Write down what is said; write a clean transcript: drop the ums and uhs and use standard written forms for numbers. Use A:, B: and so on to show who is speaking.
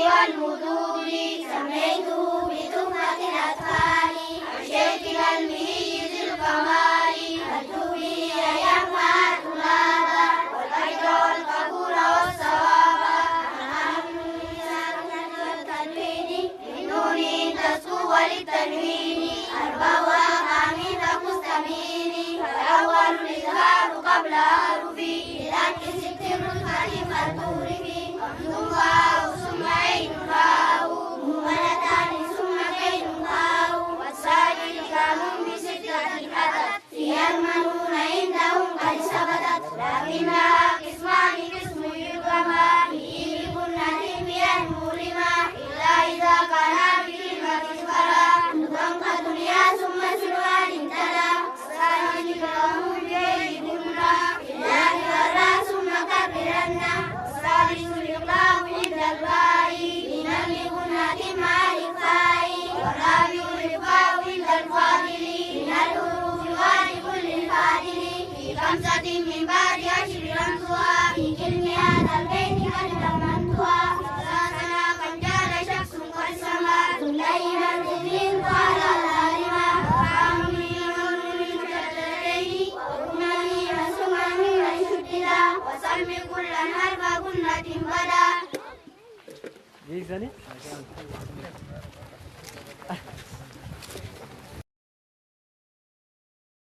A: والمدود سميته بتحفة الأطفال أرشدت للمهي ذي الكمال أرجو به أن ينفع الطلاب والأجر والقبول والثواب والتنوين للنون تسكو وللتنوين أربع أقام مستمين فالأول الإظهار قبل حرفه لكن ست الرتبة فالتورث ثم واو ثم عين واو مهملتان ثم كين واو والثاني كلام بستة أتت فيها المنون عندهم قد ثبتت لكنها قسمان قسم يرغما به بكنة بأن مولما إلا إذا كان بكلمة فلا نطق دنيا ثم سلوان تلا الثاني كلام بغير بكنا إلا كرا ثم كبرنا والثالث الإقلام عند الباء من البكنة مع الإخفاء والرابع الإخفاء عند الفاضل من الحروف واجب للفاضل في خمسة من بعد عشر رمزها في كلمة هذا البيت قد ضمنتها ثلاثنا قد جال شخص قد سما ثم أي منزل قال العالمة وعام من شتتين وكنني ثم من شتتا وسمي كل حرف كنة بدا.